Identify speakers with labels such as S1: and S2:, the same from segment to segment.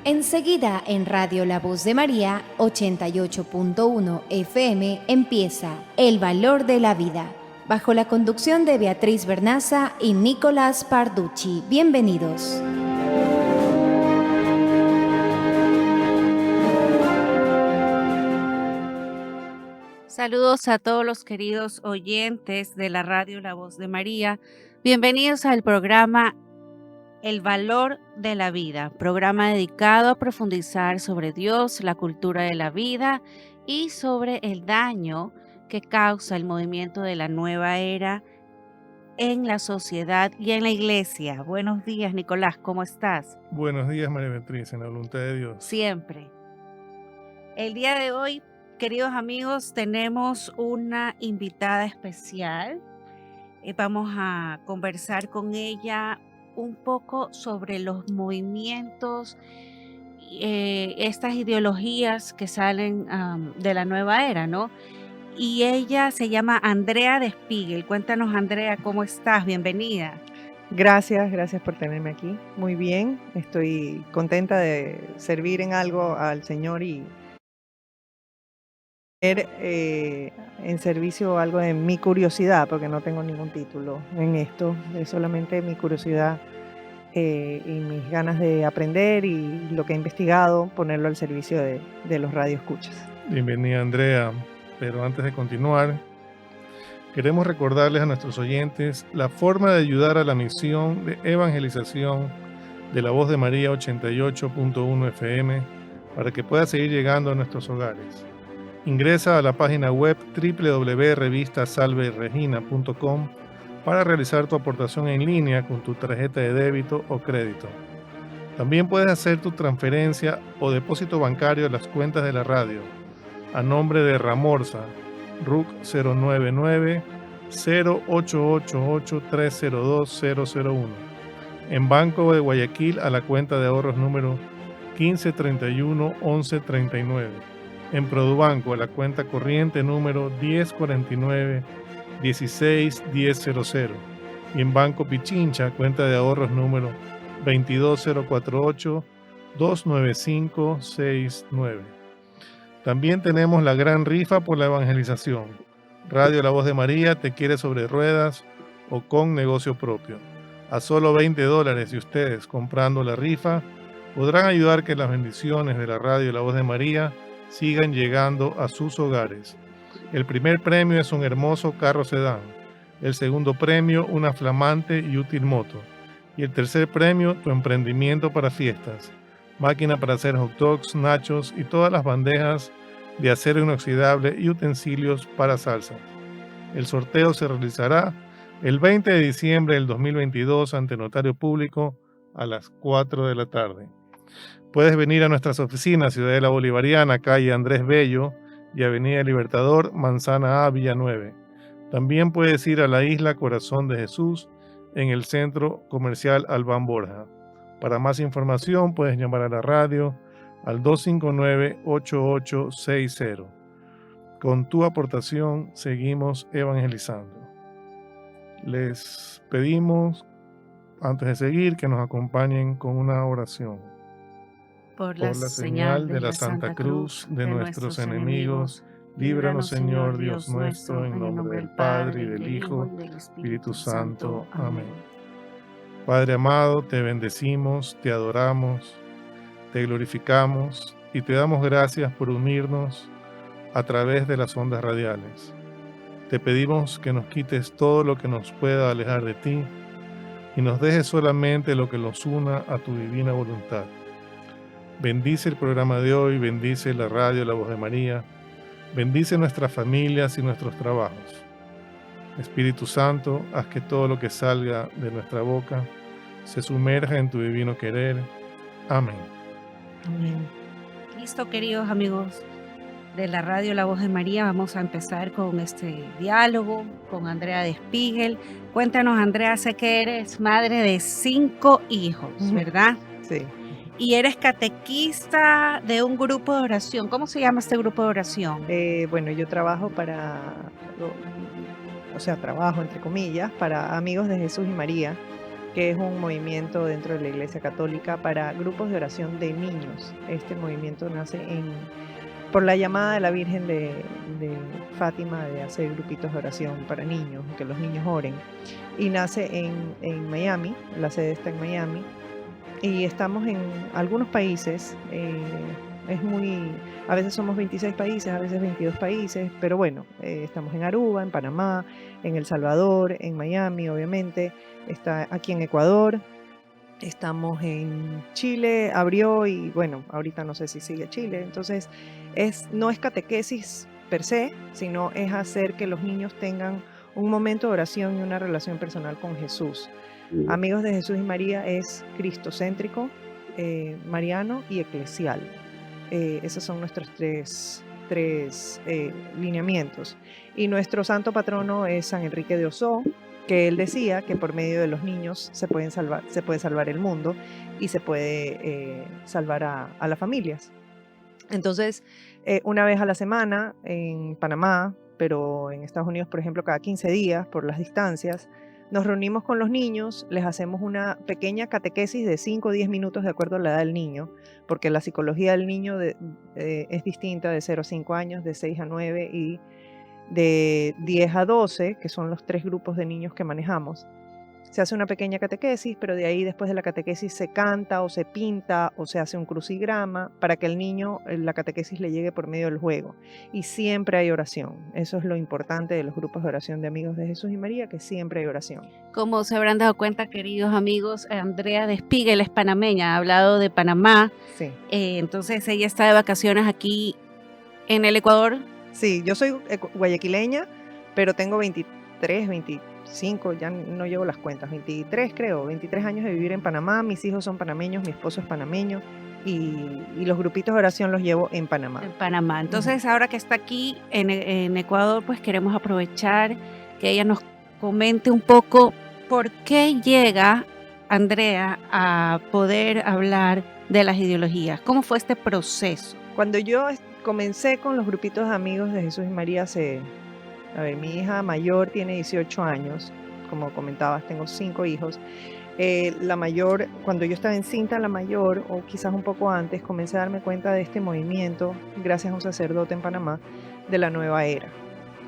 S1: Enseguida en Radio La Voz de María 88.1 FM empieza El Valor de la Vida, bajo la conducción de Beatriz Bernaza y Nicolás Parducci. Bienvenidos.
S2: Saludos a todos los queridos oyentes de la Radio La Voz de María. Bienvenidos al programa El Valor de la Vida, programa dedicado a profundizar sobre Dios, la cultura de la vida y sobre el daño que causa el movimiento de la nueva era en la sociedad y en la iglesia. Buenos días, Nicolás, ¿cómo estás?
S3: Buenos días, María Beatriz, en la voluntad de Dios.
S2: Siempre. El día de hoy, queridos amigos, tenemos una invitada especial. Vamos a conversar con ella un poco sobre los movimientos, estas ideologías que salen de la nueva era, ¿no? Y ella se llama Andrea Despiegel. Cuéntanos, Andrea, ¿cómo estás? Bienvenida.
S4: Gracias por tenerme aquí. Muy bien, estoy contenta de servir en algo al Señor y en servicio algo de mi curiosidad, porque no tengo ningún título en esto, es solamente mi curiosidad y mis ganas de aprender y lo que he investigado, ponerlo al servicio de los radioescuchas.
S3: Bienvenida, Andrea. Pero antes de continuar, queremos recordarles a nuestros oyentes la forma de ayudar a la misión de evangelización de La Voz de María 88.1 FM para que pueda seguir llegando a nuestros hogares. Ingresa a la página web www.revistasalveregina.com para realizar tu aportación en línea con tu tarjeta de débito o crédito. También puedes hacer tu transferencia o depósito bancario a las cuentas de la radio a nombre de Ramorza, RUC 099-0888-302-001, en Banco de Guayaquil a la cuenta de ahorros número 1531-1139, en Produbanco a la cuenta corriente número 1049-16-1000 y en Banco Pichincha cuenta de ahorros número 22048-29569. También tenemos la gran rifa por la evangelización. Radio La Voz de María te quiere sobre ruedas o con negocio propio. A solo $20 y ustedes comprando la rifa podrán ayudar que las bendiciones de la Radio La Voz de María sigan llegando a sus hogares. El primer premio es un hermoso carro sedán. El segundo premio, una flamante y útil moto. Y el tercer premio, tu emprendimiento para fiestas. Máquina para hacer hot dogs, nachos y todas las bandejas de acero inoxidable y utensilios para salsa. El sorteo se realizará el 20 de diciembre del 2022 ante notario público a las 4 de la tarde. Puedes venir a nuestras oficinas, Ciudadela Bolivariana, calle Andrés Bello y Avenida Libertador, Manzana A, Villa 9. También puedes ir a la isla Corazón de Jesús en el Centro Comercial Albán Borja. Para más información puedes llamar a la radio al 259-8860. Con tu aportación seguimos evangelizando. Les pedimos, antes de seguir, que nos acompañen con una oración.
S2: Por la señal de la Santa Cruz de nuestros enemigos, líbranos, Señor Dios nuestro, en nombre del Padre, y del Hijo, y del Espíritu Santo. Amén.
S3: Padre amado, te bendecimos, te adoramos, te glorificamos y te damos gracias por unirnos a través de las ondas radiales. Te pedimos que nos quites todo lo que nos pueda alejar de ti y nos dejes solamente lo que nos una a tu divina voluntad. Bendice el programa de hoy, bendice la radio La Voz de María, bendice nuestras familias y nuestros trabajos. Espíritu Santo, haz que todo lo que salga de nuestra boca se sumerja en tu divino querer. Amén.
S2: Amén. Listo, queridos amigos de la radio La Voz de María, vamos a empezar con este diálogo con Andrea Despiegel. Cuéntanos, Andrea, sé que eres madre de 5 hijos, ¿verdad?
S4: Sí.
S2: y eres catequista de un grupo de oración. ¿Cómo se llama este grupo de oración?
S4: Bueno, yo trabajo trabajo entre comillas, para Amigos de Jesús y María, que es un movimiento dentro de la Iglesia Católica para grupos de oración de niños. Este movimiento nace por la llamada de la Virgen de Fátima de hacer grupitos de oración para niños, que los niños oren. Y nace en Miami, la sede está en Miami, y estamos en algunos países. A veces somos 26 países, a veces 22 países, pero bueno, estamos en Aruba, en Panamá, en El Salvador, en Miami, obviamente, está aquí en Ecuador, estamos en Chile, abrió y bueno, ahorita no sé si sigue Chile. Entonces, no es catequesis per se, sino es hacer que los niños tengan un momento de oración y una relación personal con Jesús. Amigos de Jesús y María es cristocéntrico, mariano y eclesial. Esos son nuestros tres lineamientos. Y nuestro santo patrono es San Enrique de Osó, que él decía que por medio de los niños se puede salvar el mundo y se puede salvar a las familias. Entonces, una vez a la semana en Panamá, pero en Estados Unidos, por ejemplo, cada 15 días por las distancias, nos reunimos con los niños, les hacemos una pequeña catequesis de 5 o 10 minutos de acuerdo a la edad del niño, porque la psicología del niño es distinta de 0 a 5 años, de 6 a 9 y de 10 a 12, que son los 3 grupos de niños que manejamos. Se hace una pequeña catequesis, pero de ahí después de la catequesis se canta o se pinta o se hace un crucigrama para que el niño la catequesis le llegue por medio del juego. Y siempre hay oración. Eso es lo importante de los grupos de oración de Amigos de Jesús y María, que siempre hay oración.
S2: Como se habrán dado cuenta, queridos amigos, Andrea de Spiegel es panameña, ha hablado de Panamá.
S4: Sí.
S2: Entonces ella está de vacaciones aquí en el Ecuador.
S4: Sí, yo soy guayaquileña, pero tengo 23, 25, ya no llevo las cuentas, 23 años de vivir en Panamá. Mis hijos son panameños, mi esposo es panameño y los grupitos de oración los llevo en Panamá.
S2: En Panamá. Entonces, ahora que está aquí en Ecuador, pues queremos aprovechar que ella nos comente un poco por qué llega Andrea a poder hablar de las ideologías. ¿Cómo fue este proceso?
S4: Cuando yo comencé con los grupitos de Amigos de Jesús y María mi hija mayor tiene 18 años, como comentabas, tengo 5 hijos. La mayor, cuando yo estaba encinta, la mayor, o quizás un poco antes, comencé a darme cuenta de este movimiento, gracias a un sacerdote en Panamá, de la nueva era.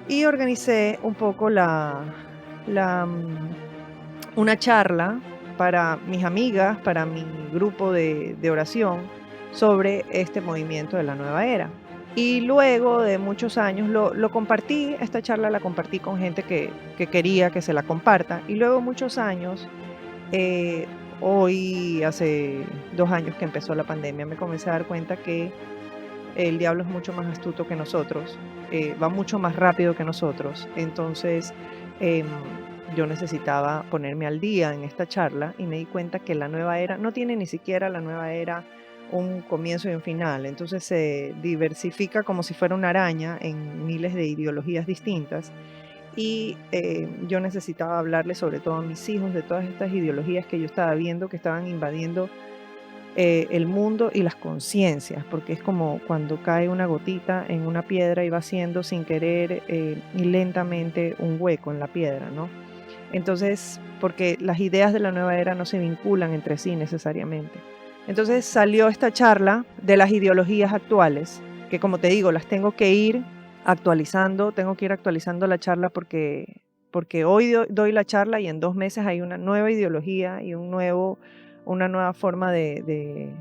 S4: Y organicé un poco una charla para mis amigas, para mi grupo de oración, sobre este movimiento de la nueva era. Y luego de muchos años lo compartí, esta charla la compartí con gente que quería que se la comparta. Y luego muchos años, hoy hace 2 años que empezó la pandemia, me comencé a dar cuenta que el diablo es mucho más astuto que nosotros, va mucho más rápido que nosotros. Entonces yo necesitaba ponerme al día en esta charla y me di cuenta que la nueva era no tiene ni siquiera la nueva era un comienzo y un final. Entonces se diversifica como si fuera una araña en miles de ideologías distintas. Y yo necesitaba hablarle sobre todo a mis hijos de todas estas ideologías que yo estaba viendo que estaban invadiendo el mundo y las conciencias, porque es como cuando cae una gotita en una piedra y va haciendo sin querer y lentamente un hueco en la piedra, ¿no? Entonces, porque las ideas de la nueva era no se vinculan entre sí necesariamente. Entonces salió esta charla de las ideologías actuales, que como te digo, las tengo que ir actualizando la charla porque hoy doy la charla y en 2 meses hay una nueva ideología y una nueva forma de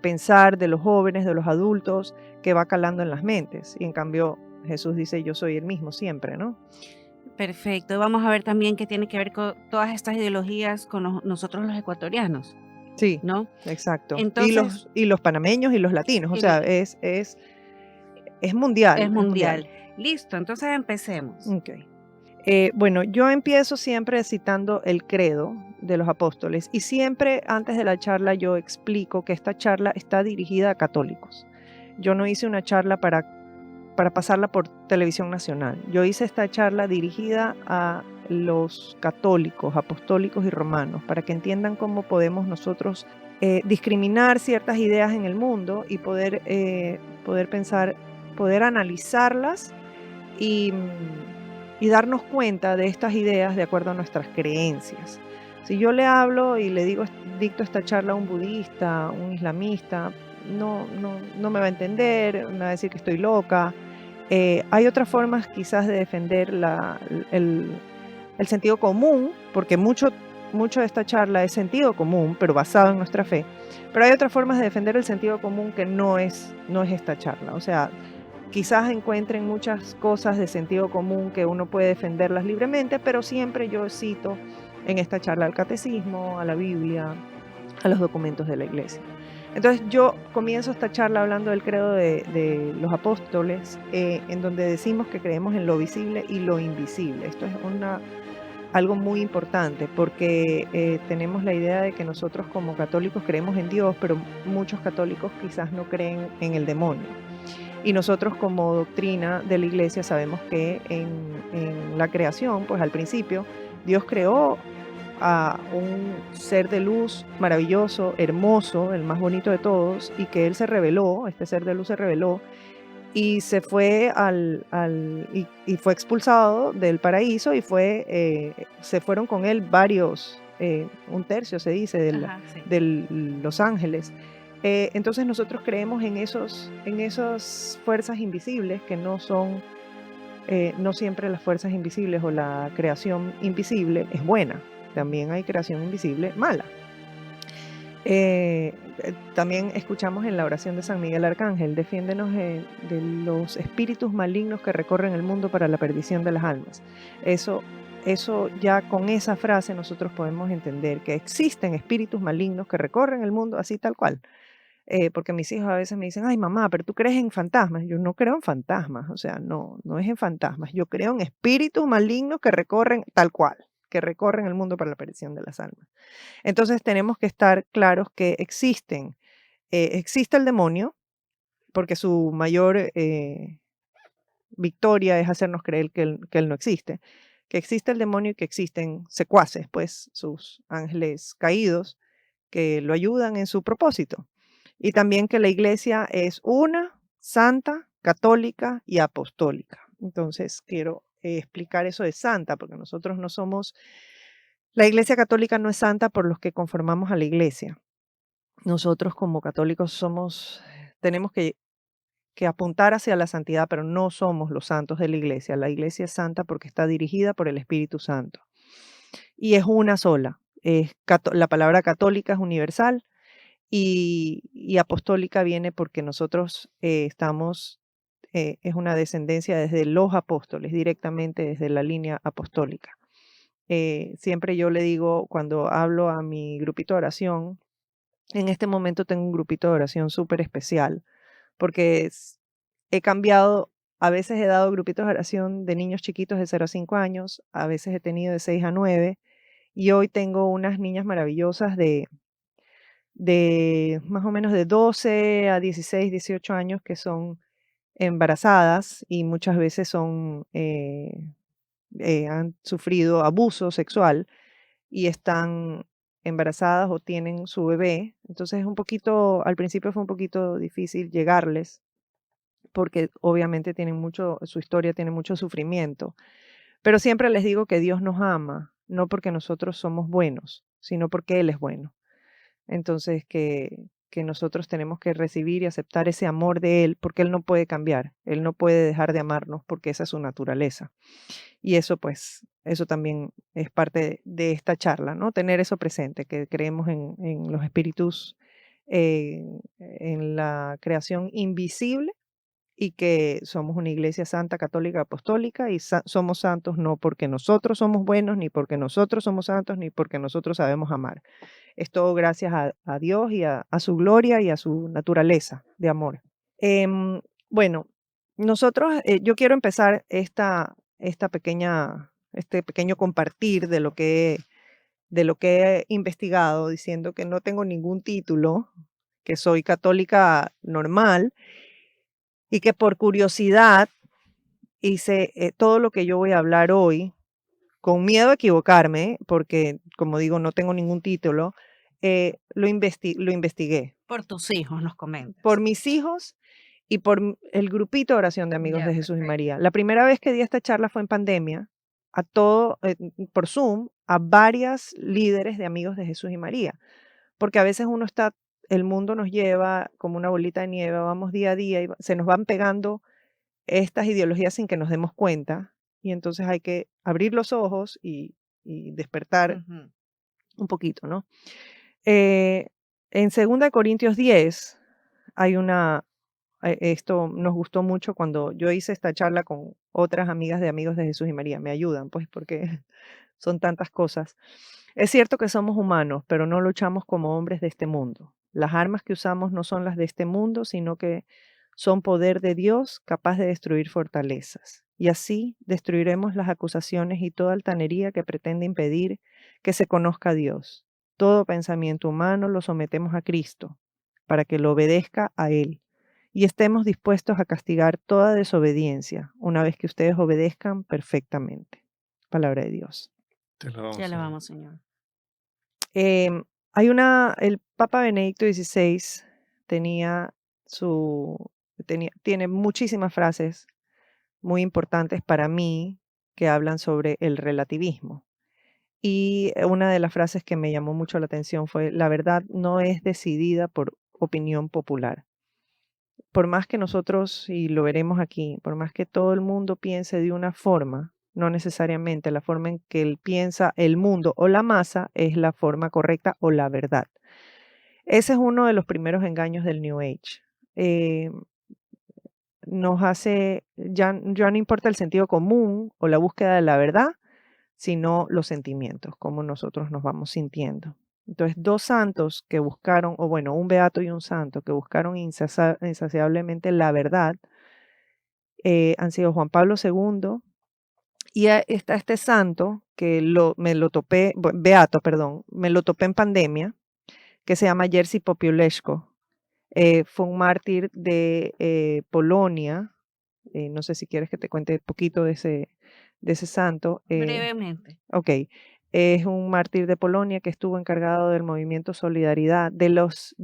S4: pensar de los jóvenes, de los adultos, que va calando en las mentes. Y en cambio Jesús dice, yo soy el mismo siempre, ¿no?
S2: Perfecto. Vamos a ver también qué tiene que ver con todas estas ideologías con nosotros los ecuatorianos.
S4: Sí,
S2: ¿no?
S4: Exacto.
S2: Entonces,
S4: y los panameños y los latinos, o sea, es mundial.
S2: Es mundial. Listo, entonces empecemos.
S4: Okay. Bueno, yo empiezo siempre citando el credo de los apóstoles y siempre antes de la charla yo explico que esta charla está dirigida a católicos. Yo no hice una charla para pasarla por televisión nacional. Yo hice esta charla dirigida a los católicos, apostólicos y romanos, para que entiendan cómo podemos nosotros discriminar ciertas ideas en el mundo y poder pensar, poder analizarlas y darnos cuenta de estas ideas de acuerdo a nuestras creencias. Si yo le hablo y le dicto esta charla a un budista, un islamista, no me va a entender, me va a decir que estoy loca. Hay otras formas quizás de defender el sentido común, porque mucho de esta charla es sentido común, pero basado en nuestra fe. Pero hay otras formas de defender el sentido común que no es esta charla. O sea, quizás encuentren muchas cosas de sentido común que uno puede defenderlas libremente, pero siempre yo cito en esta charla al catecismo, a la Biblia, a los documentos de la iglesia. Entonces yo comienzo esta charla hablando del credo de los apóstoles, en donde decimos que creemos en lo visible y lo invisible. Esto es algo muy importante porque tenemos la idea de que nosotros como católicos creemos en Dios, pero muchos católicos quizás no creen en el demonio. Y nosotros como doctrina de la iglesia sabemos que en la creación, pues al principio, Dios creó a un ser de luz maravilloso, hermoso, el más bonito de todos, y que él se reveló, este ser de luz se reveló, y se fue y fue expulsado del paraíso y se fueron con él varios, un tercio se dice, de los ángeles. Entonces nosotros creemos en esas fuerzas invisibles que no son, no siempre las fuerzas invisibles o la creación invisible es buena. También hay creación invisible mala. También escuchamos en la oración de San Miguel Arcángel: defiéndenos de los espíritus malignos que recorren el mundo para la perdición de las almas. Eso ya con esa frase nosotros podemos entender que existen espíritus malignos que recorren el mundo así tal cual. Porque mis hijos a veces me dicen: ay mamá, pero tú crees en fantasmas. Yo no creo en fantasmas, o sea, no es en fantasmas. Yo creo en espíritus malignos que recorren tal cual, que recorren el mundo para la perdición de las almas. Entonces tenemos que estar claros que existe el demonio, porque su mayor victoria es hacernos creer que él no existe, que existe el demonio y que existen secuaces, pues sus ángeles caídos que lo ayudan en su propósito. Y también que la iglesia es una, santa, católica y apostólica. Entonces quiero explicar eso de santa, porque nosotros no somos, la iglesia católica no es santa por los que conformamos a la iglesia. Nosotros como católicos tenemos que apuntar hacia la santidad, pero no somos los santos de la iglesia. La iglesia es santa porque está dirigida por el Espíritu Santo. Y es una sola. La palabra católica es universal y apostólica viene porque nosotros es una descendencia desde los apóstoles, directamente desde la línea apostólica. Siempre yo le digo, cuando hablo a mi grupito de oración, en este momento tengo un grupito de oración súper especial, porque he cambiado, a veces he dado grupitos de oración de niños chiquitos de 0 a 5 años, a veces he tenido de 6 a 9, y hoy tengo unas niñas maravillosas de más o menos de 12 a 16, 18 años que son embarazadas y muchas veces han sufrido abuso sexual y están embarazadas o tienen su bebé. Entonces al principio fue un poquito difícil llegarles porque obviamente su historia tiene mucho sufrimiento. Pero siempre les digo que Dios nos ama, no porque nosotros somos buenos, sino porque Él es bueno. Entonces que nosotros tenemos que recibir y aceptar ese amor de Él, porque Él no puede cambiar, Él no puede dejar de amarnos porque esa es su naturaleza. Y eso también es parte de esta charla, ¿no? Tener eso presente, que creemos en los espíritus, en la creación invisible, y que somos una iglesia santa, católica, apostólica, y somos santos no porque nosotros somos buenos, ni porque nosotros somos santos, ni porque nosotros sabemos amar. Es todo gracias a Dios y a su gloria y a su naturaleza de amor. Bueno, yo quiero empezar este pequeño compartir de lo que he investigado, diciendo que no tengo ningún título, que soy católica normal y que por curiosidad hice todo lo que yo voy a hablar hoy, con miedo a equivocarme, porque como digo, no tengo ningún título. lo investigué
S2: Por tus hijos, nos comentas.
S4: por mis hijos y por el grupito de oración de Amigos
S2: Ya,
S4: de Jesús y
S2: perfecto.
S4: María. La primera vez que di esta charla fue en pandemia, por Zoom, a varias líderes de Amigos de Jesús y María, porque a veces el mundo nos lleva como una bolita de nieve, vamos día a día y se nos van pegando estas ideologías sin que nos demos cuenta, y entonces hay que abrir los ojos y despertar
S2: Ujú.
S4: un poquito, ¿no? En 2 Corintios 10 hay esto nos gustó mucho cuando yo hice esta charla con otras amigas de Amigos de Jesús y María. Me ayudan, pues, porque son tantas cosas. Es cierto que somos humanos, pero no luchamos como hombres de este mundo. Las armas que usamos no son las de este mundo, sino que son poder de Dios capaz de destruir fortalezas. Y así destruiremos las acusaciones y toda altanería que pretende impedir que se conozca a Dios. Todo pensamiento humano lo sometemos a Cristo, para que lo obedezca a Él. Y estemos dispuestos a castigar toda desobediencia, una vez que ustedes obedezcan perfectamente. Palabra de Dios.
S3: Te alabamos,
S2: Ya
S3: Señor.
S2: alabamos, Señor.
S4: El Papa Benedicto XVI tiene muchísimas frases muy importantes para mí que hablan sobre el relativismo. Y una de las frases que me llamó mucho la atención fue: la verdad no es decidida por opinión popular. Por más que nosotros, y lo veremos aquí, por más que todo el mundo piense de una forma, no necesariamente la forma en que él piensa el mundo o la masa es la forma correcta o la verdad. Ese es uno de los primeros engaños del New Age. Eh, ya no importa el sentido común o la búsqueda de la verdad, sino los sentimientos, cómo nosotros nos vamos sintiendo. Entonces, 2 santos que buscaron, o bueno, un beato y un santo que buscaron insaciablemente la verdad, han sido Juan Pablo II, y está este santo que beato, perdón, me lo topé en pandemia, que se llama Jerzy Popiełuszko. Fue un mártir de Polonia. No sé si quieres que te cuente un poquito de ese santo.
S2: Brevemente.
S4: Ok, es un mártir de Polonia que estuvo encargado del movimiento Solidaridad, de las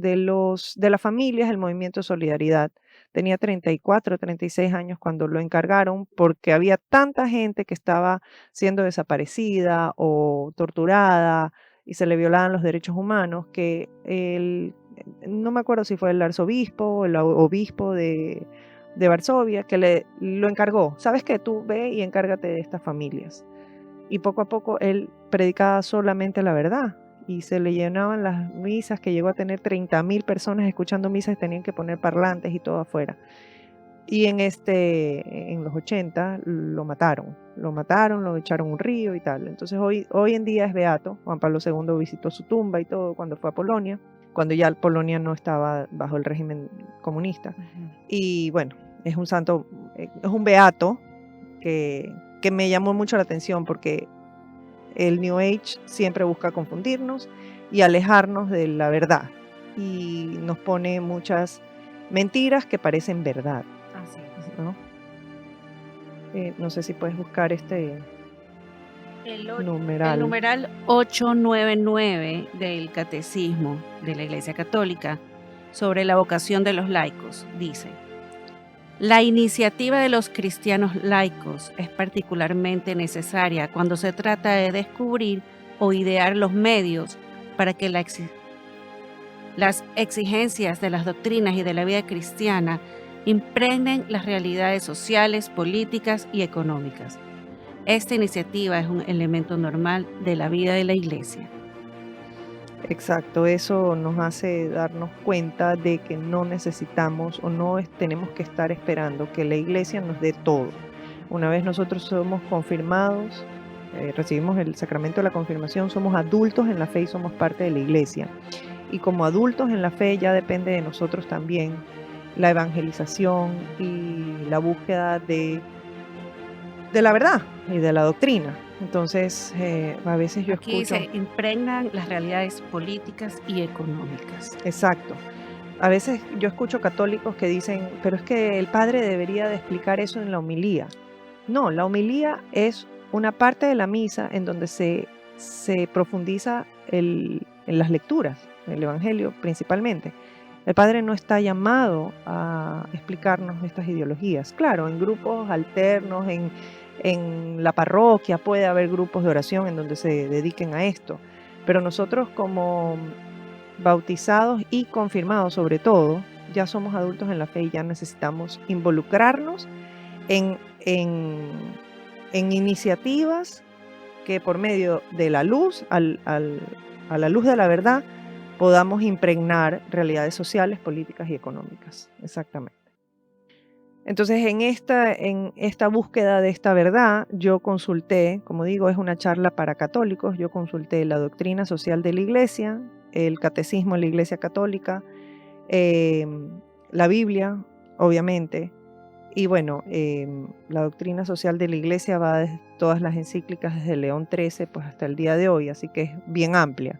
S4: familias del movimiento Solidaridad. Tenía 34, 36 años cuando lo encargaron porque había tanta gente que estaba siendo desaparecida o torturada y se le violaban los derechos humanos que no me acuerdo si fue el arzobispo o el obispo de Varsovia que lo encargó. ¿Sabes qué? Tú ve y encárgate de estas familias. Y poco a poco él predicaba solamente la verdad y se le llenaban las misas, que llegó a tener 30.000 personas escuchando misas, tenían que poner parlantes y todo afuera. Y en los 80 lo echaron a un río y tal. Entonces hoy en día es beato. Juan Pablo II visitó su tumba y todo cuando fue a Polonia, cuando ya Polonia no estaba bajo el régimen comunista. Y bueno, es un santo, es un beato que me llamó mucho la atención porque el New Age siempre busca confundirnos y alejarnos de la verdad y nos pone muchas mentiras que parecen verdad,
S2: Así es.
S4: ¿no? No sé si puedes buscar
S2: El
S4: numeral.
S2: numeral 899 del Catecismo de la Iglesia Católica sobre la vocación de los laicos dice: la iniciativa de los cristianos laicos es particularmente necesaria cuando se trata de descubrir o idear los medios para que las exigencias de las doctrinas y de la vida cristiana impregnen las realidades sociales, políticas y económicas. Esta iniciativa es un elemento normal de la vida de la Iglesia.
S4: Exacto, eso nos hace darnos cuenta de que no necesitamos o tenemos que estar esperando que la Iglesia nos dé todo. Una vez nosotros somos confirmados, recibimos el sacramento de la confirmación, somos adultos en la fe y somos parte de la Iglesia. Y como adultos en la fe ya depende de nosotros también la evangelización y la búsqueda de la verdad y de la doctrina. Entonces, a veces yo
S2: Aquí
S4: escucho...
S2: se impregnan las realidades políticas y económicas.
S4: Exacto. A veces yo escucho católicos que dicen, pero es que el padre debería de explicar eso en la homilía. No, la homilía es una parte de la misa en donde se profundiza en las lecturas. el Evangelio principalmente, el Padre no está llamado a explicarnos estas ideologías. Claro, en grupos alternos, en la parroquia puede haber grupos de oración en donde se dediquen a esto, pero nosotros como bautizados y confirmados sobre todo, ya somos adultos en la fe y ya necesitamos involucrarnos en iniciativas que por medio de la luz, a la luz de la verdad, podamos impregnar realidades sociales, políticas y económicas. Exactamente. Entonces, en esta búsqueda de esta verdad, yo consulté, como digo, es una charla para católicos, yo consulté la doctrina social de la Iglesia, el catecismo de la Iglesia Católica, la Biblia, obviamente, y bueno, la doctrina social de la Iglesia va de todas las encíclicas desde León XIII pues hasta el día de hoy, así que es bien amplia.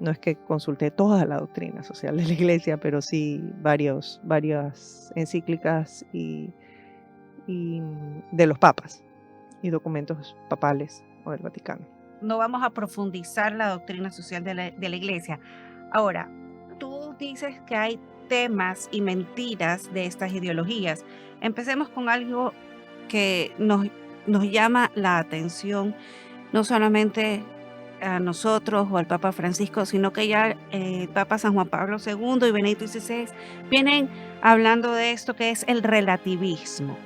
S4: No es que consulté toda la doctrina social de la Iglesia, pero sí varias encíclicas y de los papas y documentos papales o del Vaticano.
S2: No vamos a profundizar la doctrina social de la Iglesia. Ahora, tú dices que hay temas y mentiras de estas ideologías. Empecemos con algo que nos llama la atención, no solamente a nosotros o al Papa Francisco, sino que ya el Papa San Juan Pablo II y Benedicto XVI vienen hablando de esto que es el relativismo.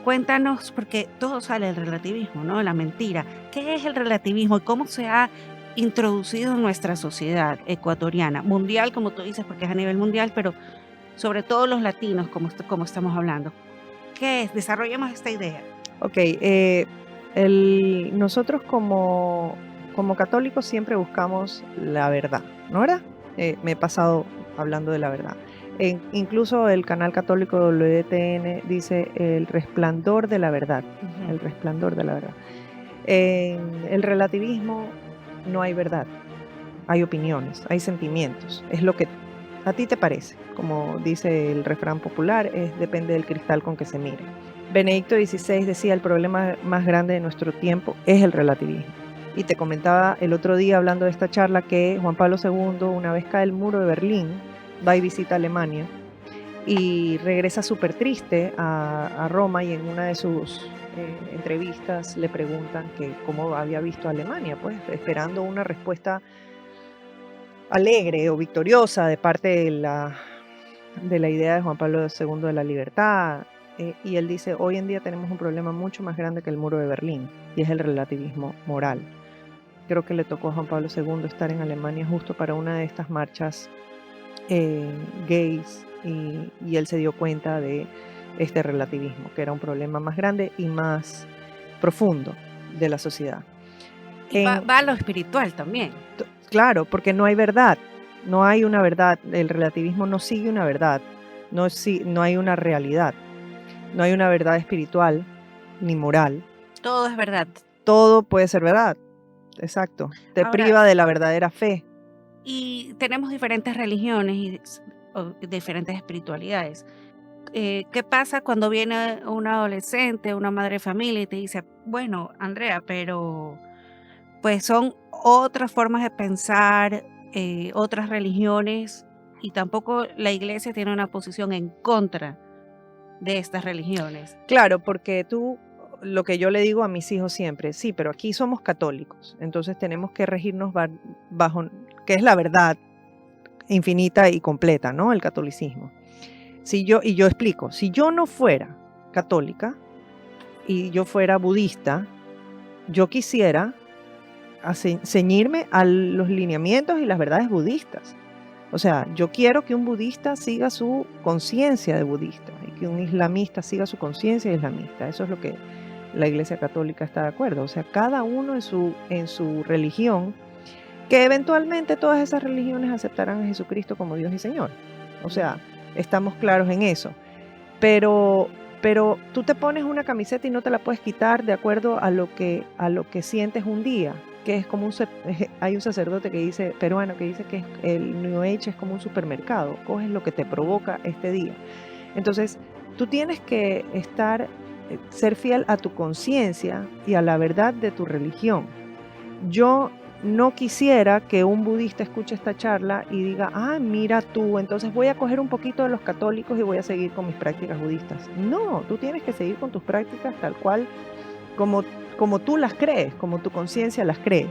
S2: Cuéntanos, porque todo sale del relativismo, ¿no? La mentira. ¿Qué es el relativismo y cómo se ha introducido en nuestra sociedad ecuatoriana, mundial, como tú dices, porque es a nivel mundial, pero sobre todo los latinos, como estamos hablando? ¿Qué es? Desarrollemos esta idea.
S4: Ok, nosotros como católicos siempre buscamos la verdad, ¿no era? Me he pasado hablando de la verdad. Incluso el canal católico WTN dice el resplandor de la verdad, el resplandor de la verdad. En el relativismo no hay verdad, hay opiniones, hay sentimientos, es lo que a ti te parece, como dice el refrán popular, depende del cristal con que se mire. Benedicto XVI decía el problema más grande de nuestro tiempo es el relativismo. Y te comentaba el otro día hablando de esta charla que Juan Pablo II, una vez cae el muro de Berlín, va y visita Alemania y regresa súper triste a Roma, y en una de sus entrevistas le preguntan que cómo había visto a Alemania, pues esperando una respuesta alegre o victoriosa de parte de la idea de Juan Pablo II de la libertad. Y él dice, hoy en día tenemos un problema mucho más grande que el muro de Berlín, y es el relativismo moral. Creo que le tocó a Juan Pablo II estar en Alemania justo para una de estas marchas gays, y él se dio cuenta de este relativismo, que era un problema más grande y más profundo de la sociedad.
S2: Y va a lo espiritual también.
S4: Claro, porque no hay verdad, no hay una verdad, el relativismo no sigue una verdad, no hay una realidad, no hay una verdad espiritual ni moral.
S2: Todo es verdad.
S4: Todo puede ser verdad, exacto, te priva de la verdadera fe.
S2: Y tenemos diferentes religiones y diferentes espiritualidades. ¿Qué pasa cuando viene un adolescente, una madre de familia y te dice, bueno, Andrea, pero pues son otras formas de pensar, otras religiones, y tampoco la Iglesia tiene una posición en contra de estas religiones?
S4: Claro, porque lo que yo le digo a mis hijos siempre, sí, pero aquí somos católicos, entonces tenemos que regirnos bajo, que es la verdad infinita y completa, ¿no? El catolicismo. Yo explico, si yo no fuera católica y yo fuera budista, yo quisiera ceñirme a los lineamientos y las verdades budistas. O sea, yo quiero que un budista siga su conciencia de budista y que un islamista siga su conciencia islamista. Eso es lo que la Iglesia Católica está de acuerdo. O sea, cada uno en su religión, que eventualmente todas esas religiones aceptarán a Jesucristo como Dios y Señor. O sea, estamos claros en eso. Pero tú te pones una camiseta y no te la puedes quitar de acuerdo a lo que sientes un día, que es como hay un sacerdote peruano que dice que el New Age es como un supermercado, coges lo que te provoca este día. Entonces, tú tienes que ser fiel a tu conciencia y a la verdad de tu religión. Yo no quisiera que un budista escuche esta charla y diga, ah, mira tú, entonces voy a coger un poquito de los católicos y voy a seguir con mis prácticas budistas. No, tú tienes que seguir con tus prácticas tal cual como tú las crees, como tu conciencia las cree.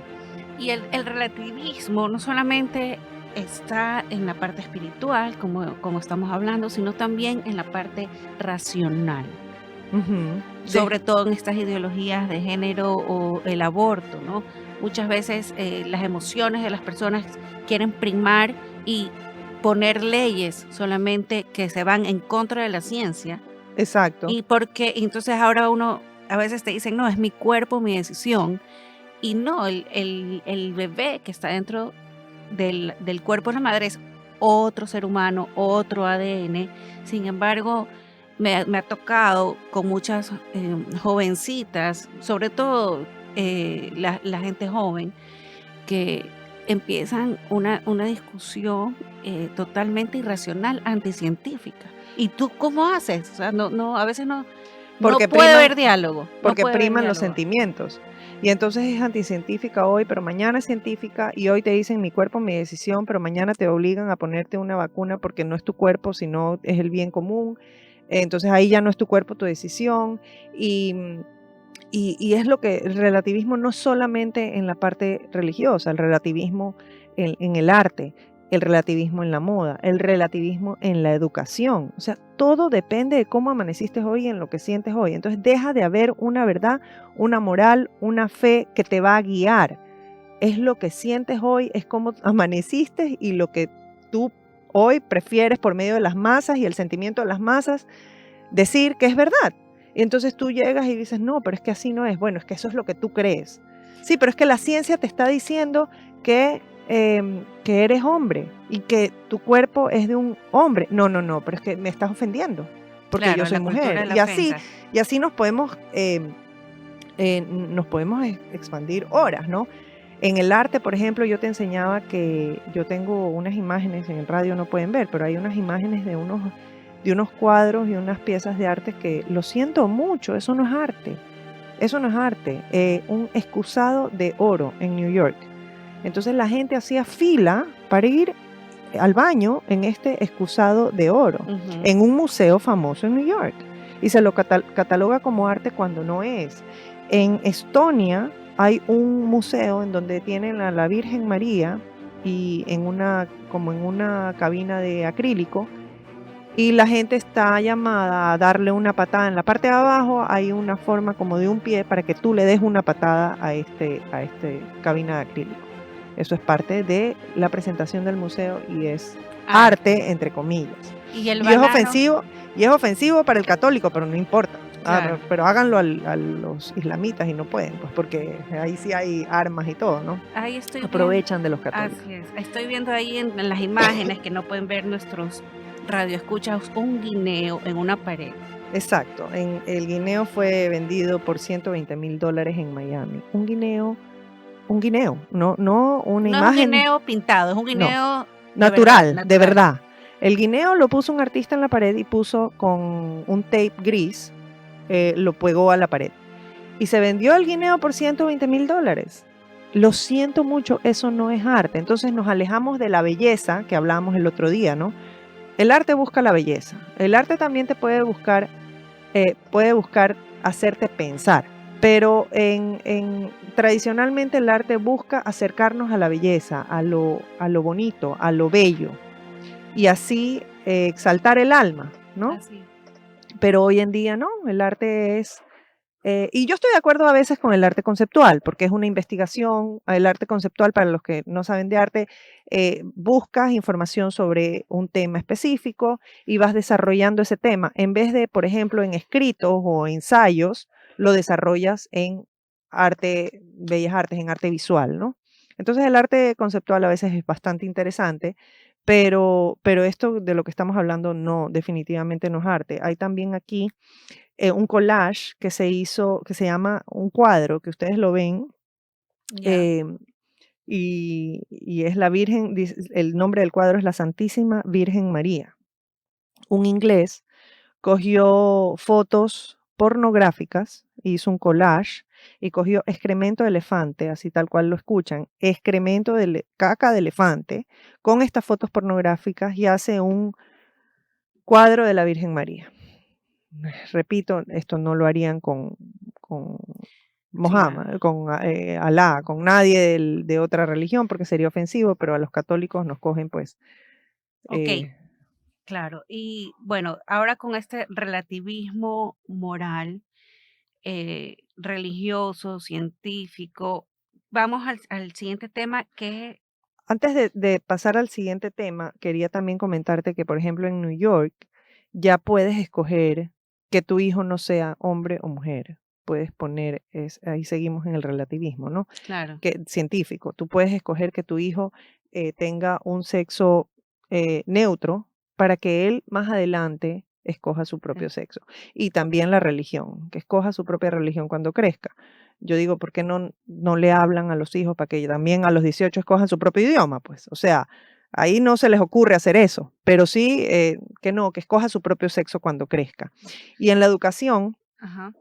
S2: Y el relativismo no solamente está en la parte espiritual, como estamos hablando, sino también en la parte racional,
S4: Ujú.
S2: sobre todo en estas ideologías de género o el aborto, ¿no? Muchas veces las emociones de las personas quieren primar y poner leyes solamente que se van en contra de la ciencia.
S4: Exacto.
S2: Y porque entonces ahora uno, a veces te dicen, no, es mi cuerpo, mi decisión. Y no, el bebé que está dentro del cuerpo de la madre es otro ser humano, otro ADN. Sin embargo, me ha tocado con muchas jovencitas, sobre todo la gente joven, que empiezan una discusión totalmente irracional, anticientífica. ¿Y tú cómo haces? O sea, a veces no
S4: Porque
S2: puede
S4: priman-
S2: haber diálogo. no
S4: Porque
S2: puede haber
S4: priman los
S2: diálogo.
S4: sentimientos. Y entonces es anticientífica hoy, pero mañana es científica y hoy te dicen mi cuerpo, mi decisión, pero mañana te obligan a ponerte una vacuna porque no es tu cuerpo, sino es el bien común. Entonces ahí ya no es tu cuerpo, tu decisión. Y es lo que el relativismo no solamente en la parte religiosa, el relativismo en el arte, el relativismo en la moda, el relativismo en la educación. O sea, todo depende de cómo amaneciste hoy y en lo que sientes hoy. Entonces deja de haber una verdad, una moral, una fe que te va a guiar. Es lo que sientes hoy, es cómo amaneciste y lo que tú hoy prefieres por medio de las masas y el sentimiento de las masas decir que es verdad. Y entonces tú llegas y dices, no, pero es que así no es. Bueno, es que eso es lo que tú crees. Sí, pero es que la ciencia te está diciendo que eres hombre y que tu cuerpo es de un hombre. No, no, no, pero es que me estás ofendiendo porque
S2: Claro,
S4: yo soy
S2: la cultura
S4: mujer.
S2: de la
S4: Y
S2: ofensa.
S4: así nos podemos expandir horas, ¿no? En el arte, por ejemplo, yo te enseñaba que yo tengo unas imágenes, en el radio no pueden ver, pero hay unas imágenes de unos cuadros y unas piezas de arte que lo siento mucho, eso no es arte. Eso no es arte. Un excusado de oro en New York. Entonces la gente hacía fila para ir al baño en este excusado de oro,
S2: Ujú.
S4: en un museo famoso en New York. Y se lo cataloga como arte cuando no es. En Estonia hay un museo en donde tienen a la Virgen María y como en una cabina de acrílico, y la gente está llamada a darle una patada. En la parte de abajo hay una forma como de un pie para que tú le des una patada a este cabina de acrílico. Eso es parte de la presentación del museo y es arte, entre comillas.
S2: Y el
S4: Y es
S2: banano,
S4: ofensivo para el católico, pero no importa.
S2: Claro.
S4: Pero háganlo a los islamitas y no pueden, pues porque ahí sí hay armas y todo, ¿no?
S2: ahí estoy
S4: Aprovechan de los
S2: viendo,
S4: católicos.
S2: así es, estoy viendo ahí en las imágenes que no pueden ver nuestros radioescuchas, un guineo en una pared.
S4: Exacto. El guineo fue vendido por $120,000 en Miami. Un guineo, no una
S2: No es un
S4: imagen
S2: guineo pintado, es un guineo
S4: natural, de verdad. El guineo lo puso un artista en la pared y puso con un tape gris, lo pegó a la pared. Y se vendió el guineo por $120,000. Lo siento mucho, eso no es arte. Entonces nos alejamos de la belleza que hablábamos el otro día, ¿no? El arte busca la belleza. El arte también te puede buscar hacerte pensar, pero tradicionalmente el arte busca acercarnos a la belleza, a lo bonito, a lo bello, y así exaltar el alma, ¿no?
S2: Así.
S4: Pero hoy en día no, el arte es... y yo estoy de acuerdo a veces con el arte conceptual, porque es una investigación. El arte conceptual, para los que no saben de arte, buscas información sobre un tema específico y vas desarrollando ese tema. En vez de, por ejemplo, en escritos o ensayos, lo desarrollas en arte, bellas artes, en arte visual, ¿no? Entonces el arte conceptual a veces es bastante interesante, pero esto de lo que estamos hablando no, definitivamente no es arte. Hay también aquí un collage que se hizo, que se llama un cuadro, que ustedes lo ven,
S2: Ya.
S4: y es la Virgen, el nombre del cuadro es la Santísima Virgen María. Un inglés cogió fotos pornográficas, hizo un collage y cogió excremento de elefante, así tal cual lo escuchan, excremento de caca de elefante, con estas fotos pornográficas y hace un cuadro de la Virgen María. Repito, esto no lo harían con Mohammed, con Alá, con nadie de otra religión, porque sería ofensivo, pero a los católicos nos cogen pues.
S2: Ok, claro. Y bueno, ahora con este relativismo moral, religioso, científico, vamos al siguiente tema que...
S4: Antes de pasar al siguiente tema, quería también comentarte que, por ejemplo, en New York ya puedes escoger que tu hijo no sea hombre o mujer. Puedes poner, ahí seguimos en el relativismo, ¿no?
S2: Claro.
S4: Que científico. Tú puedes escoger que tu hijo tenga un sexo neutro para que él más adelante escoja su propio sexo. Y también la religión, que escoja su propia religión cuando crezca. Yo digo, ¿por qué no le hablan a los hijos para que también a los 18 escojan su propio idioma? Pues, o sea, ahí no se les ocurre hacer eso, pero sí que escoja su propio sexo cuando crezca. Y en la educación,
S2: Ajá.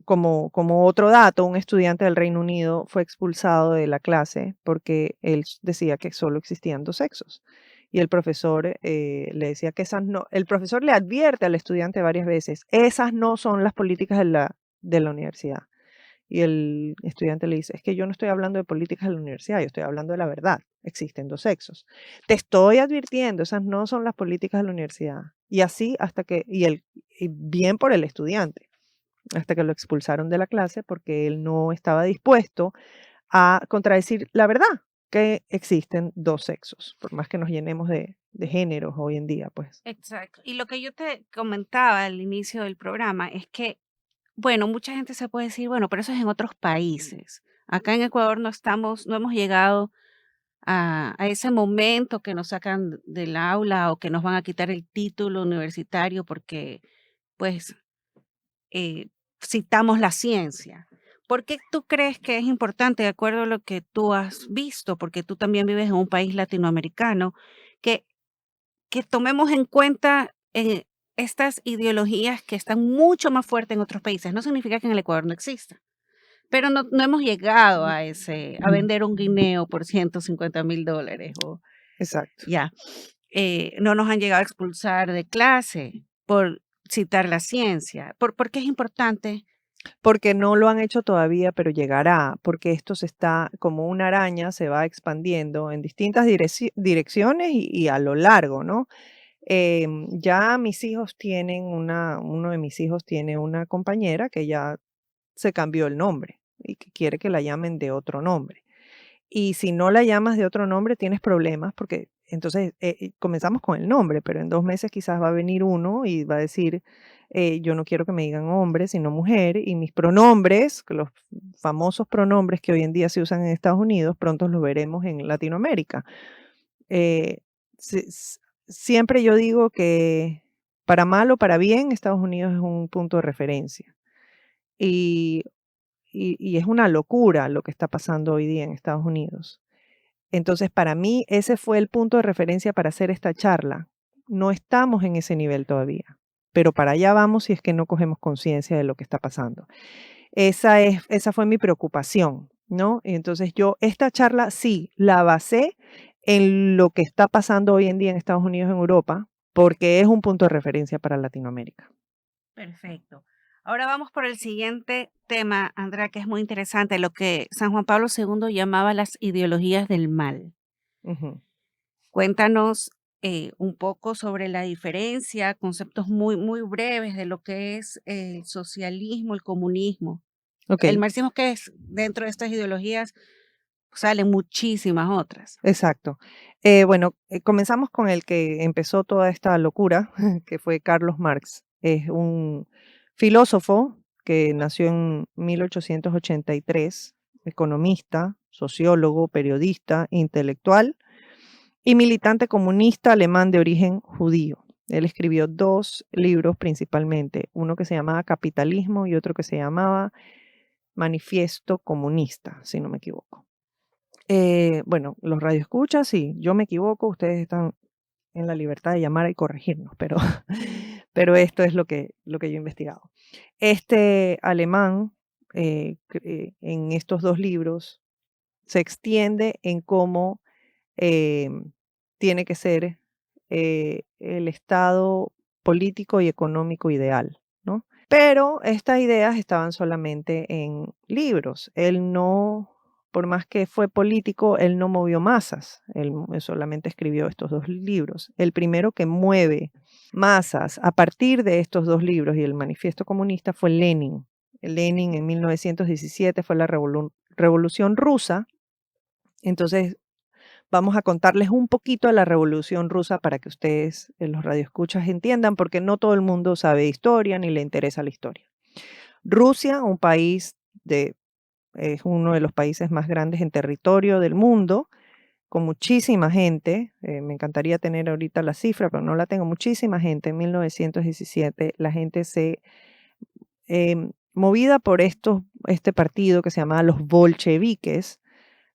S4: como otro dato, un estudiante del Reino Unido fue expulsado de la clase porque él decía que solo existían dos sexos. Y el profesor le decía que el profesor le advierte al estudiante varias veces, esas no son las políticas de la universidad. Y el estudiante le dice, es que yo no estoy hablando de políticas de la universidad, yo estoy hablando de la verdad. Existen dos sexos. Te estoy advirtiendo, esas no son las políticas de la universidad. Y así hasta que, y bien por el estudiante, hasta que lo expulsaron de la clase porque él no estaba dispuesto a contradecir la verdad, que existen dos sexos, por más que nos llenemos de géneros hoy en día, pues.
S2: Exacto. Y lo que yo te comentaba al inicio del programa es que, bueno, mucha gente se puede decir, bueno, pero eso es en otros países. Acá en Ecuador no hemos llegado a ese momento que nos sacan del aula o que nos van a quitar el título universitario porque, pues, eh, citamos la ciencia. ¿Por qué tú crees que es importante, de acuerdo a lo que tú has visto, porque tú también vives en un país latinoamericano, que, que tomemos en cuenta estas ideologías que están mucho más fuertes en otros países? No significa que en el Ecuador no exista, pero no hemos llegado a vender un guineo por $150,000 o
S4: Exacto.
S2: ya. No nos han llegado a expulsar de clase por citar la ciencia. ¿Por qué es importante?
S4: Porque no lo han hecho todavía, pero llegará, porque esto se está, como una araña, se va expandiendo en distintas direcciones y a lo largo, ¿no? Ya mis hijos tienen uno de mis hijos tiene una compañera que ya se cambió el nombre y que quiere que la llamen de otro nombre. Y si no la llamas de otro nombre, tienes problemas porque entonces comenzamos con el nombre, pero en 2 meses quizás va a venir uno y va a decir, yo no quiero que me digan hombre, sino mujer, y mis pronombres, que los famosos pronombres que hoy en día se usan en Estados Unidos, pronto los veremos en Latinoamérica. Eh, Siempre yo digo que para mal o para bien, Estados Unidos es un punto de referencia. Y y es una locura lo que está pasando hoy día en Estados Unidos. Entonces, para mí, ese fue el punto de referencia para hacer esta charla. No estamos en ese nivel todavía, pero para allá vamos si es que no cogemos conciencia de lo que está pasando. Esa fue mi preocupación, ¿no? Y entonces esta charla sí la basé en lo que está pasando hoy en día en Estados Unidos, en Europa, porque es un punto de referencia para Latinoamérica.
S2: Perfecto. Ahora vamos por el siguiente tema, Andrea, que es muy interesante, lo que San Juan Pablo II llamaba las ideologías del mal.
S4: Ujú.
S2: Cuéntanos un poco sobre la diferencia, conceptos muy, muy breves de lo que es el socialismo, el comunismo.
S4: Ok.
S2: El marxismo, que es dentro de estas ideologías, salen muchísimas otras.
S4: Exacto. Bueno, comenzamos con el que empezó toda esta locura, que fue Carlos Marx. Es un filósofo que nació en 1883, economista, sociólogo, periodista, intelectual y militante comunista alemán de origen judío. Él escribió 2 libros principalmente, uno que se llamaba Capitalismo y otro que se llamaba Manifiesto Comunista, si no me equivoco. Bueno, los radioescuchas, sí, yo me equivoco, ustedes están en la libertad de llamar y corregirnos, pero, pero esto es lo que yo he investigado. Este alemán, en estos 2 libros, se extiende en cómo tiene que ser el estado político y económico ideal, ¿no? Pero estas ideas estaban solamente en libros. Él no, por más que fue político, él no movió masas. Él solamente escribió estos 2 libros. El primero que mueve masas a partir de estos 2 libros y el Manifiesto Comunista fue Lenin. Lenin en 1917 fue la Revolución Rusa. Entonces, vamos a contarles un poquito de la Revolución Rusa para que ustedes, los radioescuchas, entiendan, porque no todo el mundo sabe historia ni le interesa la historia. Rusia, es uno de los países más grandes en territorio del mundo, con muchísima gente. Me encantaría tener ahorita la cifra, pero no la tengo. Muchísima gente. En 1917 la gente movida por este partido que se llamaba los bolcheviques,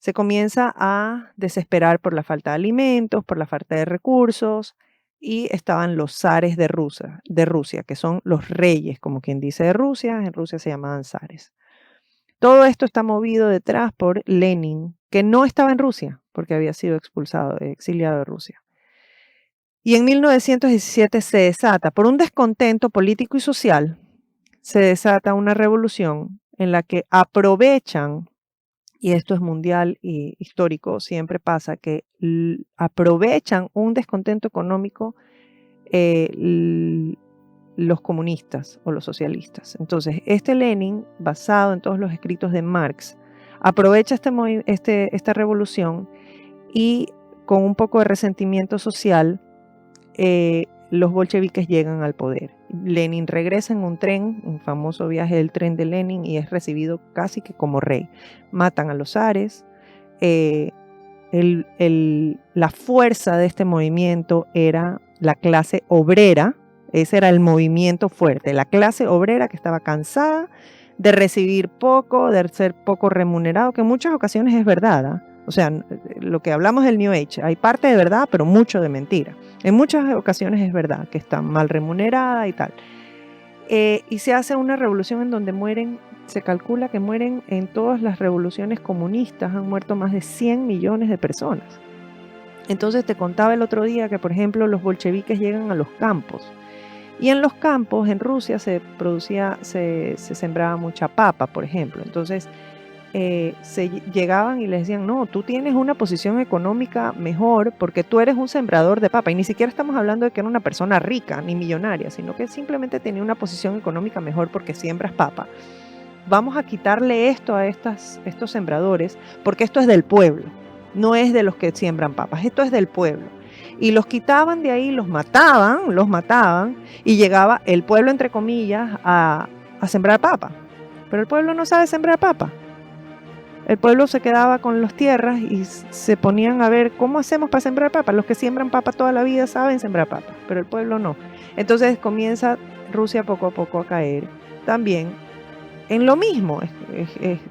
S4: se comienza a desesperar por la falta de alimentos, por la falta de recursos, y estaban los zares de Rusia, que son los reyes, como quien dice de Rusia. En Rusia se llamaban zares. Todo esto está movido detrás por Lenin, que no estaba en Rusia, porque había sido exiliado de Rusia. Y en 1917 se desata, por un descontento político y social, se desata una revolución en la que aprovechan, y esto es mundial y histórico, siempre pasa, que aprovechan un descontento económico los comunistas o los socialistas. Entonces, este Lenin, basado en todos los escritos de Marx, aprovecha esta revolución y con un poco de resentimiento social, los bolcheviques llegan al poder. Lenin regresa en un tren, un famoso viaje del tren de Lenin, y es recibido casi que como rey. Matan a los zares. La fuerza de este movimiento era la clase obrera. Ese era el movimiento fuerte, la clase obrera que estaba cansada de recibir poco, de ser poco remunerado, que en muchas ocasiones es verdad. O sea, lo que hablamos del New Age, hay parte de verdad, pero mucho de mentira. En muchas ocasiones es verdad que está mal remunerada y tal. Y se hace una revolución en donde se calcula que mueren en todas las revoluciones comunistas, han muerto más de 100 millones de personas. Entonces te contaba el otro día que, por ejemplo, los bolcheviques llegan a los campos. Y en los campos, en Rusia, se sembraba mucha papa, por ejemplo. Entonces, llegaban y les decían, no, tú tienes una posición económica mejor porque tú eres un sembrador de papa. Y ni siquiera estamos hablando de que era una persona rica ni millonaria, sino que simplemente tenía una posición económica mejor porque siembras papa. Vamos a quitarle esto a estos sembradores porque esto es del pueblo, no es de los que siembran papas, esto es del pueblo. Y los quitaban de ahí, los mataban, y llegaba el pueblo, entre comillas, a sembrar papa. Pero el pueblo no sabe sembrar papa. El pueblo se quedaba con las tierras y se ponían a ver cómo hacemos para sembrar papa. Los que siembran papa toda la vida saben sembrar papa, pero el pueblo no. Entonces comienza Rusia poco a poco a caer también en lo mismo,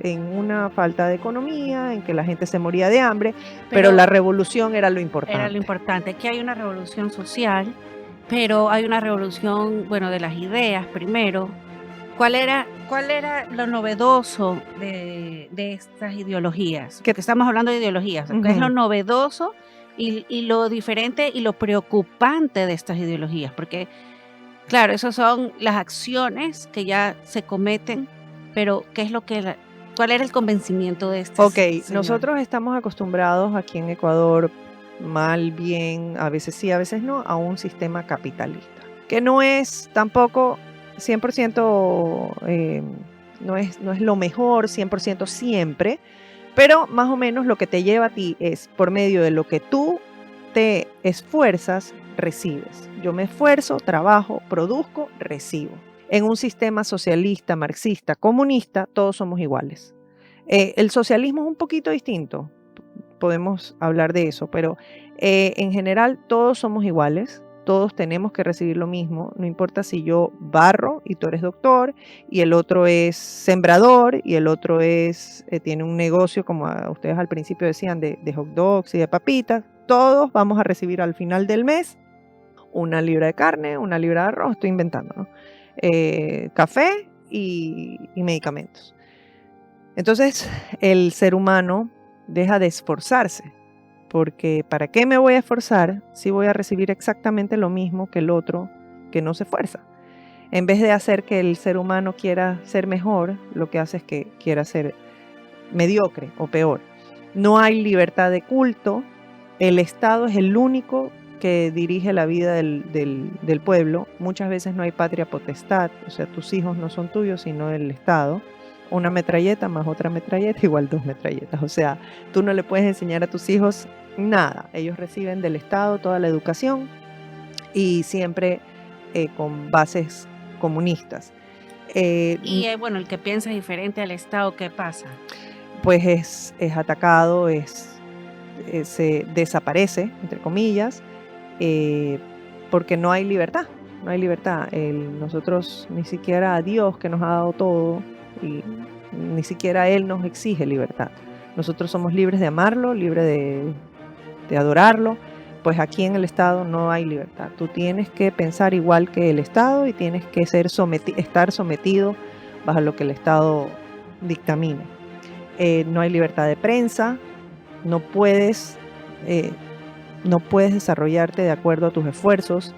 S4: en una falta de economía, en que la gente se moría de hambre, pero la revolución era lo importante.
S2: Era lo importante, que hay una revolución social, pero hay una revolución, bueno, de las ideas primero. ¿Cuál era lo novedoso de estas ideologías? Que estamos hablando de ideologías. ¿Qué es lo novedoso y lo diferente y lo preocupante de estas ideologías? Porque, claro, esas son las acciones que ya se cometen, pero ¿cuál era el convencimiento de estas?
S4: Ok, nosotros estamos acostumbrados aquí en Ecuador, mal, bien, a veces sí, a veces no, a un sistema capitalista, que no es tampoco 100%, no es lo mejor 100% siempre, pero más o menos lo que te lleva a ti es por medio de lo que tú te esfuerzas, recibes. Yo me esfuerzo, trabajo, produzco, recibo. En un sistema socialista, marxista, comunista, todos somos iguales. El socialismo es un poquito distinto, podemos hablar de eso, pero en general todos somos iguales. Todos tenemos que recibir lo mismo, no importa si yo barro y tú eres doctor, y el otro es sembrador, y el otro tiene un negocio, como ustedes al principio decían, de hot dogs y de papitas. Todos vamos a recibir al final del mes una libra de carne, una libra de arroz, estoy inventando, ¿no? Café y medicamentos. Entonces, el ser humano deja de esforzarse, porque ¿para qué me voy a esforzar si voy a recibir exactamente lo mismo que el otro que no se esfuerza? En vez de hacer que el ser humano quiera ser mejor, lo que hace es que quiera ser mediocre o peor. No hay libertad de culto, el Estado es el único que dirige la vida del pueblo. Muchas veces no hay patria potestad, o sea, tus hijos no son tuyos, sino del Estado. Una metralleta más otra metralleta igual 2 metralletas. O sea, tú no le puedes enseñar a tus hijos nada. Ellos reciben del Estado toda la educación y siempre con bases comunistas.
S2: Y bueno, el que piensa diferente al Estado, ¿qué pasa?
S4: Pues es atacado, se desaparece, entre comillas, porque no hay libertad. No hay libertad. Nosotros, ni siquiera a Dios, que nos ha dado todo, y ni siquiera Él nos exige libertad. Nosotros somos libres de amarlo, libres de adorarlo. Pues aquí en el Estado no hay libertad. Tú tienes que pensar igual que el Estado y tienes que estar sometido bajo lo que el Estado dictamine. No hay libertad de prensa, no puedes desarrollarte de acuerdo a tus esfuerzos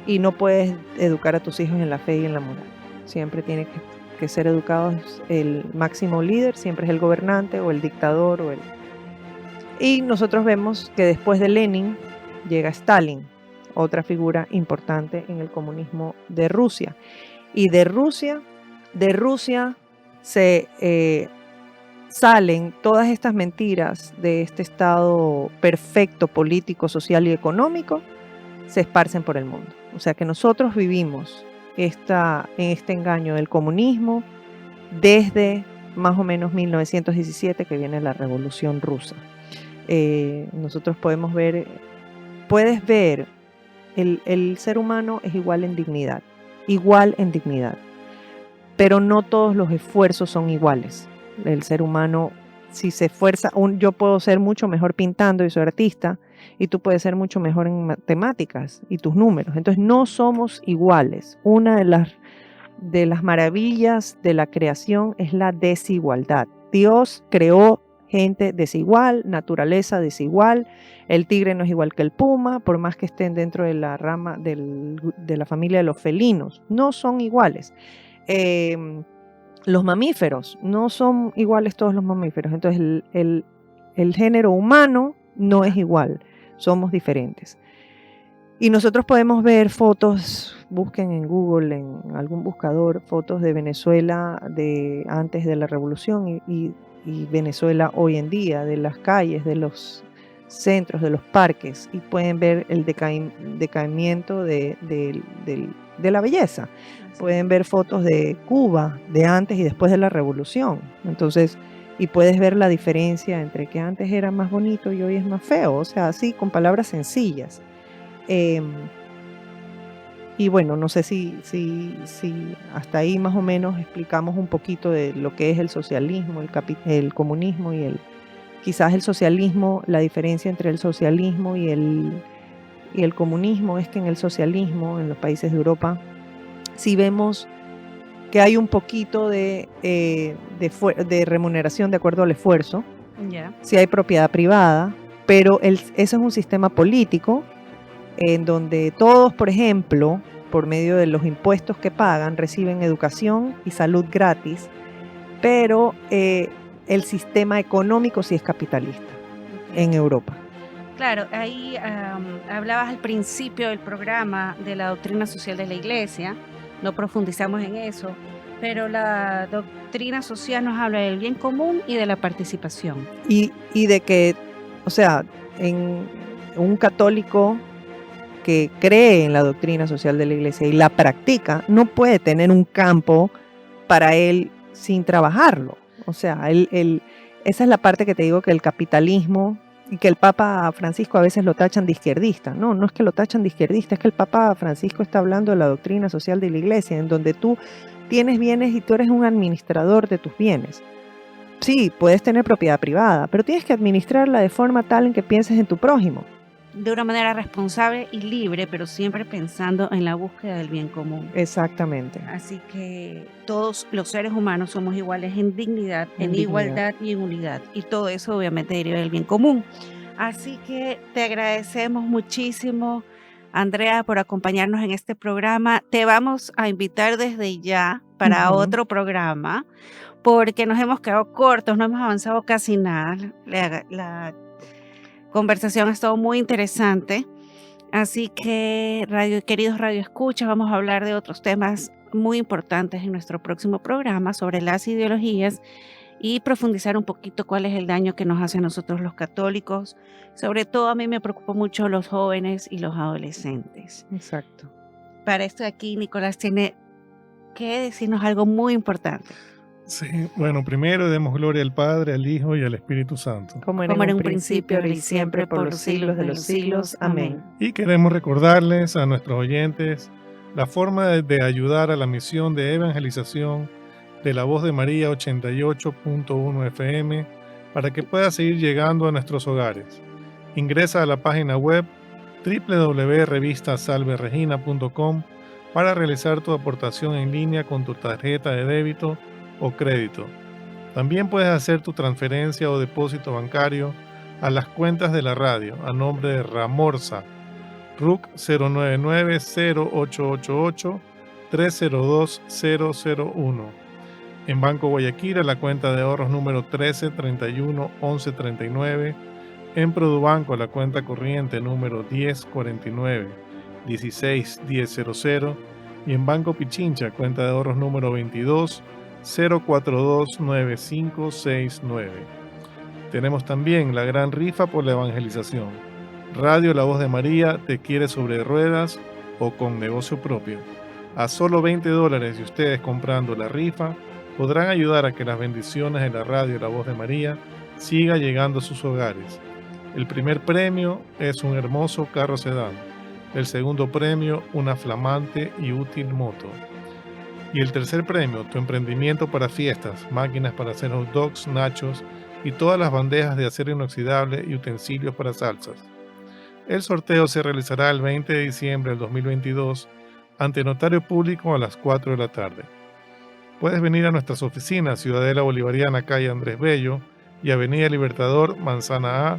S4: y no puedes educar a tus hijos en la fe y en la moral. Siempre tiene que ser educados, el máximo líder siempre es el gobernante o el dictador. Y nosotros vemos que después de Lenin llega Stalin, otra figura importante en el comunismo de Rusia. Y de Rusia se salen todas estas mentiras de este estado perfecto político, social y económico, se esparcen por el mundo. O sea que nosotros vivimos en este engaño del comunismo desde más o menos 1917, que viene la Revolución Rusa. Nosotros puedes ver, el ser humano es igual en dignidad, pero no todos los esfuerzos son iguales. El ser humano, si se esfuerza, yo puedo ser mucho mejor pintando y soy artista, y tú puedes ser mucho mejor en matemáticas y tus números. Entonces no somos iguales. Una de las maravillas de la creación es la desigualdad. Dios creó gente desigual, naturaleza desigual. El tigre no es igual que el puma, por más que estén dentro de la rama de la familia de los felinos. No son iguales. Los mamíferos, no son iguales todos los mamíferos. Entonces el género humano no es igual, somos diferentes. Y nosotros podemos ver fotos, busquen en Google, en algún buscador, fotos de Venezuela de antes de la revolución y Venezuela hoy en día, de las calles, de los centros, de los parques, y pueden ver el decaimiento de la belleza. Pueden ver fotos de Cuba, de antes y después de la revolución. Entonces, y puedes ver la diferencia entre que antes era más bonito y hoy es más feo, o sea, así con palabras sencillas. Y bueno, no sé si hasta ahí más o menos explicamos un poquito de lo que es el socialismo, el comunismo y quizás el socialismo. La diferencia entre el socialismo y el comunismo es que en el socialismo, en los países de Europa, sí vemos que hay un poquito de remuneración de acuerdo al esfuerzo. Sí hay propiedad privada, pero eso es un sistema político en donde todos, por ejemplo, por medio de los impuestos que pagan, reciben educación y salud gratis, pero el sistema económico sí es capitalista en Europa.
S2: Claro, ahí hablabas al principio del programa de la doctrina social de la Iglesia, no profundizamos en eso, pero la doctrina social nos habla del bien común y de la participación.
S4: Y de que, o sea, en un católico que cree en la doctrina social de la Iglesia y la practica, no puede tener un campo para él sin trabajarlo. O sea, esa es la parte que te digo, que el capitalismo, y que el Papa Francisco a veces lo tachan de izquierdista. No es que lo tachan de izquierdista, es que el Papa Francisco está hablando de la doctrina social de la Iglesia, en donde tú tienes bienes y tú eres un administrador de tus bienes. Sí, puedes tener propiedad privada, pero tienes que administrarla de forma tal en que pienses en tu prójimo.
S2: de una manera responsable y libre, pero siempre pensando en la búsqueda del bien común.
S4: Exactamente.
S2: Así que todos los seres humanos somos iguales en dignidad,
S4: En
S2: en
S4: dignidad.
S2: igualdad y en unidad. Y todo eso obviamente deriva del bien común. Así que te agradecemos muchísimo, Andrea, por acompañarnos en este programa. Te vamos a invitar desde ya para
S4: Ujú.
S2: otro programa, porque nos hemos quedado cortos, no hemos avanzado casi nada. La conversación ha estado muy interesante. Así que, queridos radioescuchas, vamos a hablar de otros temas muy importantes en nuestro próximo programa sobre las ideologías y profundizar un poquito cuál es el daño que nos hace a nosotros los católicos. Sobre todo a mí me preocupan mucho los jóvenes y los adolescentes.
S4: Exacto.
S2: Para esto aquí Nicolás tiene que decirnos algo muy importante.
S3: Sí, bueno, primero demos gloria al Padre, al Hijo y al Espíritu Santo.
S4: Como era en un principio, ahora y siempre, por los siglos de los siglos. Amén.
S3: Y queremos recordarles a nuestros oyentes la forma de ayudar a la misión de evangelización de La Voz de María 88.1 FM para que pueda seguir llegando a nuestros hogares. Ingresa a la página web www.revistasalveregina.com para realizar tu aportación en línea con tu tarjeta de débito o crédito. También puedes hacer tu transferencia o depósito bancario a las cuentas de la radio a nombre de Ramorza, RUC 099-0888-302-001. En Banco Guayaquil a la cuenta de ahorros número 13 31 11 39. En Produbanco a la cuenta corriente número 1049 16 1000. Y en Banco Pichincha cuenta de ahorros número 22 042 9569. Tenemos también la gran rifa por la evangelización. Radio La Voz de María te quiere sobre ruedas o con negocio propio. A solo $20 y ustedes comprando la rifa podrán ayudar a que las bendiciones de la radio La Voz de María siga llegando a sus hogares. El primer premio es un hermoso carro sedán. El segundo premio, una flamante y útil moto. Y el tercer premio, tu emprendimiento para fiestas, máquinas para hacer hot dogs, nachos y todas las bandejas de acero inoxidable y utensilios para salsas. El sorteo se realizará el 20 de diciembre del 2022 ante notario público a las 4 de la tarde. Puedes venir a nuestras oficinas, Ciudadela Bolivariana, calle Andrés Bello y Avenida Libertador, Manzana A,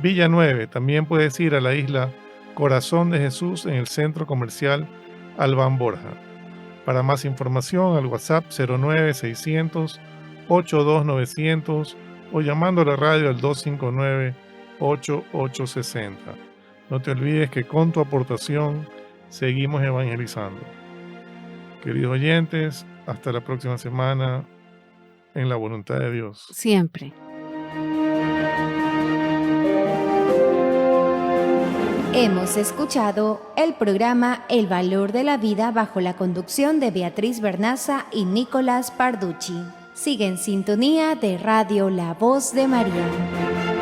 S3: Villa 9. También puedes ir a la isla Corazón de Jesús en el Centro Comercial Albán Borja. Para más información al WhatsApp 09600 82900 o llamando a la radio al 259-8860. No te olvides que con tu aportación seguimos evangelizando. Queridos oyentes, hasta la próxima semana en la voluntad de Dios.
S2: Siempre.
S1: Hemos escuchado el programa El Valor de la Vida bajo la conducción de Beatriz Bernaza y Nicolás Parducci. Sigue en sintonía de Radio La Voz de María.